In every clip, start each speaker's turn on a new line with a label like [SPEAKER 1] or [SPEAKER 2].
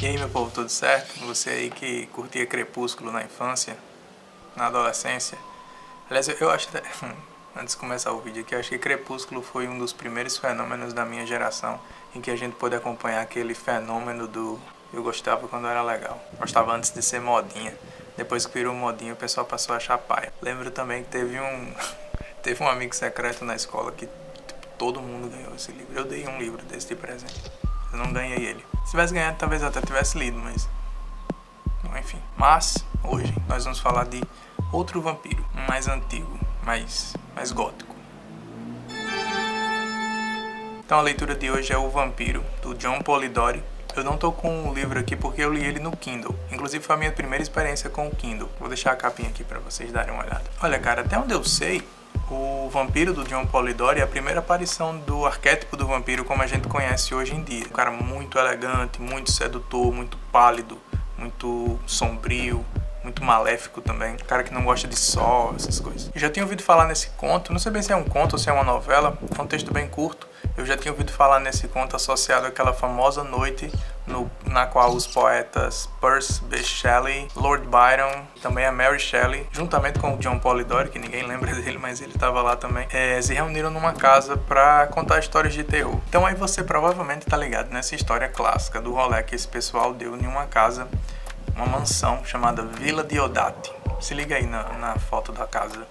[SPEAKER 1] E aí, meu povo, tudo certo? Você aí que curtia Crepúsculo na infância, na adolescência. Aliás, eu acho até, antes de começar o vídeo aqui, eu acho que Crepúsculo foi um dos primeiros fenômenos da minha geração em que a gente pôde acompanhar aquele fenômeno do eu gostava quando era legal. Gostava antes de ser modinha. Depois que virou modinha, o pessoal passou a achar paia. Lembro também que teve um amigo secreto na escola que todo mundo ganhou esse livro. Eu dei um livro desse de presente. Eu não ganhei ele. Se tivesse ganhado, talvez eu até tivesse lido, mas... enfim. Mas, hoje, nós vamos falar de outro vampiro. Um mais antigo, mais gótico. Então a leitura de hoje é O Vampiro, do John Polidori. Eu não tô com o livro aqui porque eu li ele no Kindle. Inclusive foi a minha primeira experiência com o Kindle. Vou deixar a capinha aqui pra vocês darem uma olhada. Olha, cara, até onde eu sei... O Vampiro, do John Polidori, é a primeira aparição do arquétipo do vampiro como a gente conhece hoje em dia. Um cara muito elegante, muito sedutor, muito pálido, muito sombrio, muito maléfico também. Um cara que não gosta de sol, essas coisas. Eu já tinha ouvido falar nesse conto, não sei bem se é um conto ou se é uma novela, é um texto bem curto. Eu já tinha ouvido falar nesse conto associado àquela famosa noite na qual os poetas Percy B. Shelley, Lord Byron, também a Mary Shelley, juntamente com o John Polidori, que ninguém lembra dele, mas ele estava lá também, se reuniram numa casa para contar histórias de terror. Então aí você provavelmente tá ligado nessa história clássica do rolê que esse pessoal deu em uma casa, uma mansão chamada Vila Diodati. Se liga aí na foto da casa.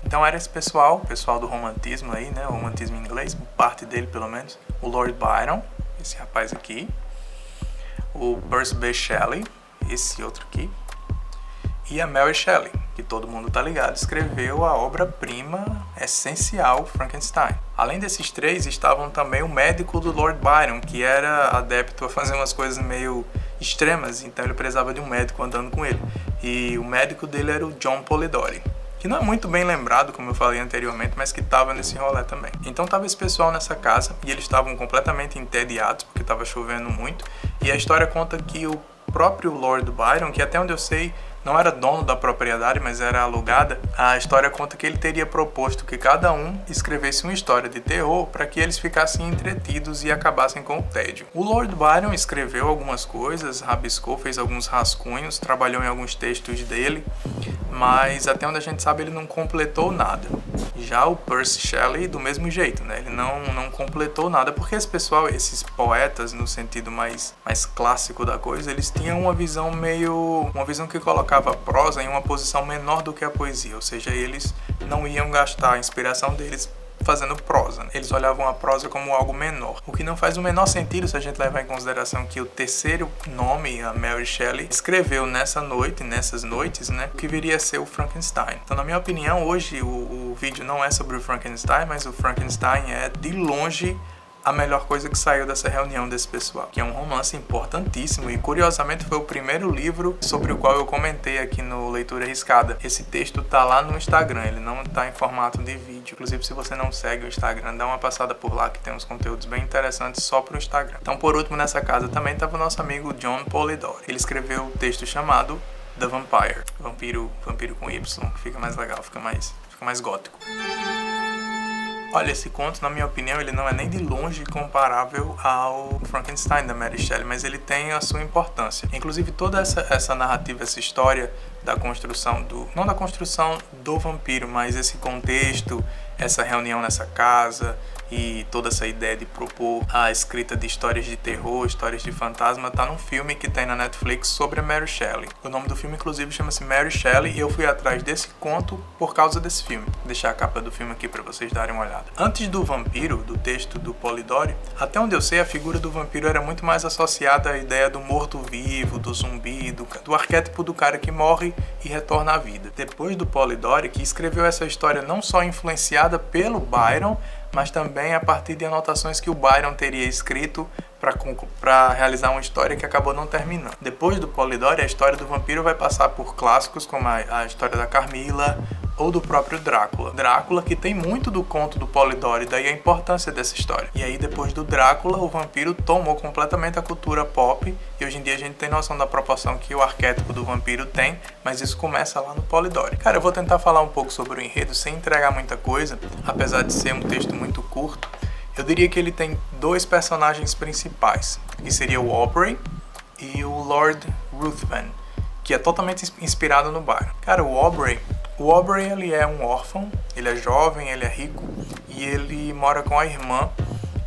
[SPEAKER 1] Então era esse pessoal, o pessoal do romantismo aí, né, o romantismo inglês, parte dele pelo menos, o Lord Byron, esse rapaz aqui, o Percy B. Shelley, esse outro aqui, e a Mary Shelley, que todo mundo tá ligado, escreveu a obra-prima essencial Frankenstein. Além desses três, estavam também o médico do Lord Byron, que era adepto a fazer umas coisas meio extremas, então ele precisava de um médico andando com ele. E o médico dele era o John Polidori, que não é muito bem lembrado, como eu falei anteriormente, mas que estava nesse rolê também. Então estava esse pessoal nessa casa, e eles estavam completamente entediados, porque estava chovendo muito, e a história conta que o próprio Lord Byron, que até onde eu sei não era dono da propriedade, mas era alugada, a história conta que ele teria proposto que cada um escrevesse uma história de terror para que eles ficassem entretidos e acabassem com o tédio. O Lord Byron escreveu algumas coisas, rabiscou, fez alguns rascunhos, trabalhou em alguns textos dele, mas até onde a gente sabe ele não completou nada. Já o Percy Shelley, do mesmo jeito, né? Ele não completou nada, porque esse pessoal, esses poetas, no sentido mais clássico da coisa, eles tinham uma visão que colocava a prosa em uma posição menor do que a poesia, ou seja, eles não iam gastar a inspiração deles fazendo prosa. Eles olhavam a prosa como algo menor, o que não faz o menor sentido se a gente levar em consideração que o terceiro nome, a Mary Shelley, escreveu nessas noites, né, que viria a ser o Frankenstein. Então, na minha opinião, hoje o vídeo não é sobre o Frankenstein, mas o Frankenstein é, de longe, a melhor coisa que saiu dessa reunião desse pessoal, que é um romance importantíssimo e curiosamente foi o primeiro livro sobre o qual eu comentei aqui no Leitura Arriscada. Esse texto tá lá no Instagram, ele não tá em formato de vídeo. Inclusive, se você não segue o Instagram, dá uma passada por lá que tem uns conteúdos bem interessantes só pro Instagram. Então, por último, nessa casa também tava o nosso amigo John Polidori. Ele escreveu um texto chamado The Vampire, vampiro com Y, que fica mais legal, fica mais gótico. Olha, esse conto, na minha opinião, ele não é nem de longe comparável ao Frankenstein da Mary Shelley, mas ele tem a sua importância. Inclusive, toda essa narrativa, essa história da construção não da construção do vampiro, mas esse contexto, essa reunião nessa casa e toda essa ideia de propor a escrita de histórias de terror, histórias de fantasma, tá num filme que tem na Netflix sobre a Mary Shelley. O nome do filme, inclusive, chama-se Mary Shelley e eu fui atrás desse conto por causa desse filme. Vou deixar a capa do filme aqui para vocês darem uma olhada. Antes do vampiro, do texto do Polidori, até onde eu sei, a figura do vampiro era muito mais associada à ideia do morto-vivo, do zumbi, do arquétipo do cara que morre e retorna à vida. Depois do Polidori, que escreveu essa história não só influenciada pelo Byron, mas também a partir de anotações que o Byron teria escrito para realizar uma história que acabou não terminando. Depois do Polidori, a história do vampiro vai passar por clássicos como a história da Carmila ou do próprio Drácula. Drácula, que tem muito do conto do Polidori, daí a importância dessa história. E aí, depois do Drácula, o vampiro tomou completamente a cultura pop, e hoje em dia a gente tem noção da proporção que o arquétipo do vampiro tem, mas isso começa lá no Polidori. Cara, eu vou tentar falar um pouco sobre o enredo sem entregar muita coisa, apesar de ser um texto muito curto. Eu diria que ele tem dois personagens principais, que seria o Aubrey, e o Lord Ruthven, que é totalmente inspirado no bairro. Cara, o Aubrey ele é um órfão, ele é jovem, ele é rico e ele mora com a irmã,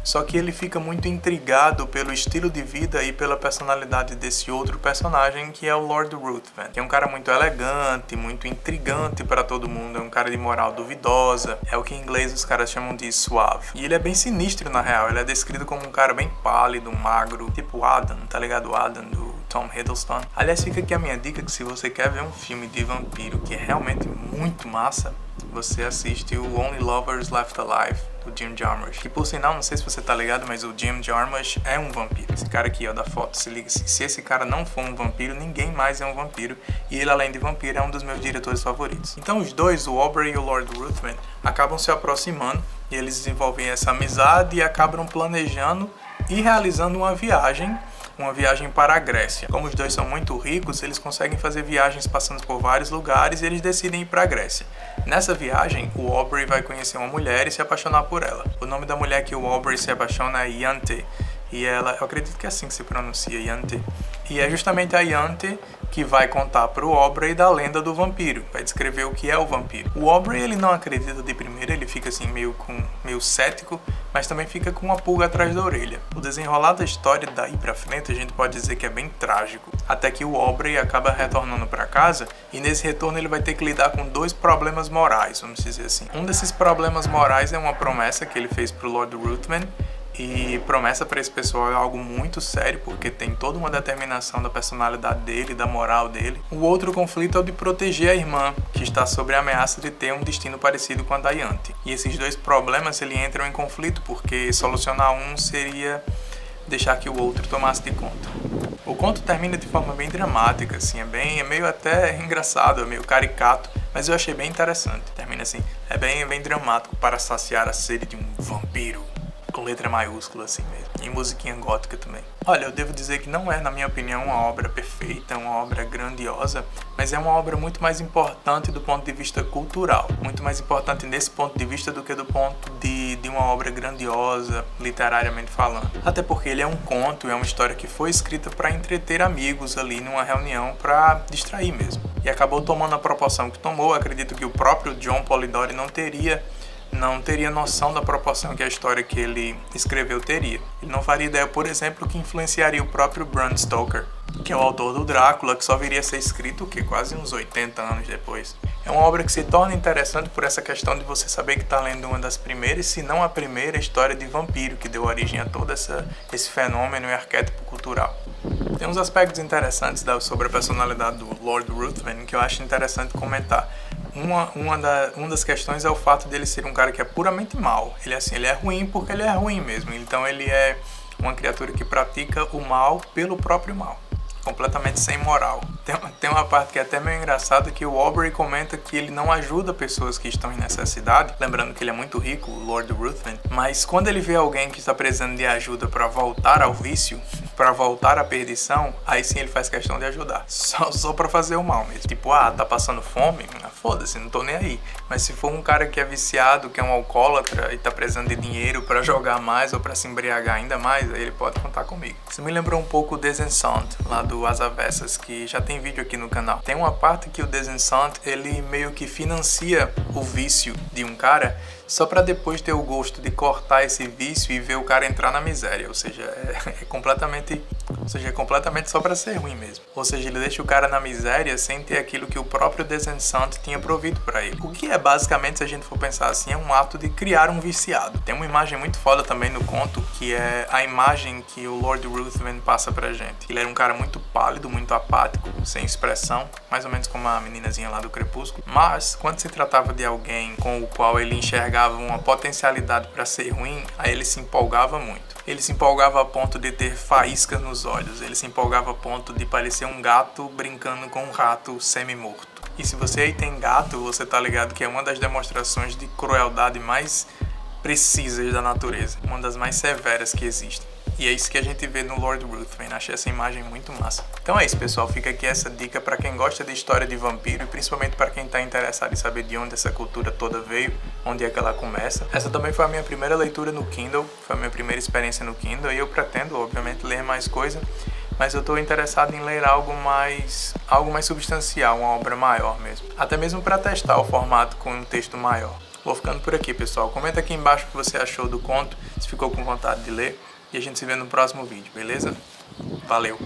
[SPEAKER 1] só que ele fica muito intrigado pelo estilo de vida e pela personalidade desse outro personagem, que é o Lord Ruthven, que é um cara muito elegante, muito intrigante para todo mundo, é um cara de moral duvidosa, é o que em inglês os caras chamam de suave. E ele é bem sinistro na real, ele é descrito como um cara bem pálido, magro, tipo Adam, tá ligado? Adam do Tom Hiddleston. Aliás, fica aqui a minha dica que se você quer ver um filme de vampiro que é realmente muito massa, você assiste o Only Lovers Left Alive, do Jim Jarmusch. Que por sinal, não sei se você tá ligado, mas o Jim Jarmusch é um vampiro. Esse cara aqui, ó, da foto, se liga, se esse cara não for um vampiro, ninguém mais é um vampiro. E ele, além de vampiro, é um dos meus diretores favoritos. Então os dois, o Aubrey e o Lord Ruthven, acabam se aproximando e eles desenvolvem essa amizade e acabam planejando e realizando uma viagem para a Grécia. Como os dois são muito ricos, eles conseguem fazer viagens passando por vários lugares e eles decidem ir para a Grécia. Nessa viagem, o Aubrey vai conhecer uma mulher e se apaixonar por ela. O nome da mulher que o Aubrey se apaixona é Ianthe. E ela, eu acredito que é assim que se pronuncia, Ianthe. E é justamente a Ianthe que vai contar para o Aubrey da lenda do vampiro, vai descrever o que é o vampiro. O Aubrey, ele não acredita de primeira, ele fica assim meio cético, mas também fica com uma pulga atrás da orelha. O desenrolar da história daí pra frente a gente pode dizer que é bem trágico, até que o Aubrey acaba retornando para casa e nesse retorno ele vai ter que lidar com dois problemas morais, vamos dizer assim. Um desses problemas morais é uma promessa que ele fez pro Lord Ruthven, e promessa para esse pessoal é algo muito sério, porque tem toda uma determinação da personalidade dele, da moral dele. O outro conflito é o de proteger a irmã, que está sob a ameaça de ter um destino parecido com a da Ianthe. E esses dois problemas ele entram em conflito, porque solucionar um seria deixar que o outro tomasse de conta. O conto termina de forma bem dramática, assim, é meio até engraçado, é meio caricato, mas eu achei bem interessante. Termina assim, é bem dramático para saciar a sede de um vampiro. Com letra maiúscula assim mesmo, e musiquinha gótica também. Olha, eu devo dizer que não é, na minha opinião, uma obra perfeita, uma obra grandiosa, mas é uma obra muito mais importante do ponto de vista cultural, muito mais importante nesse ponto de vista do que do ponto de uma obra grandiosa, literariamente falando. Até porque ele é um conto, é uma história que foi escrita para entreter amigos ali numa reunião, para distrair mesmo. E acabou tomando a proporção que tomou. Acredito que o próprio John Polidori não teria noção da proporção que a história que ele escreveu teria. Ele não faria ideia, por exemplo, que influenciaria o próprio Bram Stoker, que é o autor do Drácula, que só viria a ser escrito quase uns 80 anos depois. É uma obra que se torna interessante por essa questão de você saber que está lendo uma das primeiras, se não a primeira, história de vampiro que deu origem a todo esse fenômeno e arquétipo cultural. Tem uns aspectos interessantes sobre a personalidade do Lord Ruthven que eu acho interessante comentar. Uma das questões é o fato dele ser um cara que é puramente mau. Ele é ruim porque ele é ruim mesmo. Então ele é uma criatura que pratica o mal pelo próprio mal, completamente sem moral. Tem uma parte que é até meio engraçada, que o Aubrey comenta que ele não ajuda pessoas que estão em necessidade, lembrando que ele é muito rico, o Lord Ruthven, mas quando ele vê alguém que está precisando de ajuda para voltar ao vício, para voltar à perdição, aí sim ele faz questão de ajudar, só para fazer o mal mesmo. Tipo, tá passando fome? Foda-se, não tô nem aí. Mas se for um cara que é viciado, que é um alcoólatra e tá precisando de dinheiro para jogar mais ou para se embriagar ainda mais, aí ele pode contar comigo. Isso me lembrou um pouco o Descent, lá do As Avessas, que já tem vídeo aqui no canal. Tem uma parte que o Descent, ele meio que financia o vício de um cara só para depois ter o gosto de cortar esse vício e ver o cara entrar na miséria. Ou seja, é completamente só para ser ruim mesmo. Ou seja, ele deixa o cara na miséria sem ter aquilo que o próprio Descent tinha provido para ele. O que é basicamente, se a gente for pensar assim, é um ato de criar um viciado. Tem uma imagem muito foda também no conto, que é a imagem que o Lord Ruthven passa pra gente. Ele era um cara muito pálido, muito apático, sem expressão, mais ou menos como a meninazinha lá do Crepúsculo. Mas, quando se tratava de alguém com o qual ele enxergava uma potencialidade para ser ruim, aí ele se empolgava muito. Ele se empolgava a ponto de ter faíscas nos olhos. Ele se empolgava a ponto de parecer um gato brincando com um rato semi-morto. E se você aí tem gato, você tá ligado que é uma das demonstrações de crueldade mais precisas da natureza. Uma das mais severas que existem. E é isso que a gente vê no Lord Ruthven. Achei essa imagem muito massa. Então é isso, pessoal. Fica aqui essa dica para quem gosta de história de vampiro e principalmente para quem está interessado em saber de onde essa cultura toda veio, onde é que ela começa. Essa também foi a minha primeira leitura no Kindle, foi a minha primeira experiência no Kindle e eu pretendo, obviamente, ler mais coisa. mas eu estou interessado em ler algo mais substancial, uma obra maior mesmo. Até mesmo para testar o formato com um texto maior. Vou ficando por aqui, pessoal. Comenta aqui embaixo o que você achou do conto, se ficou com vontade de ler. E a gente se vê no próximo vídeo, beleza? Valeu!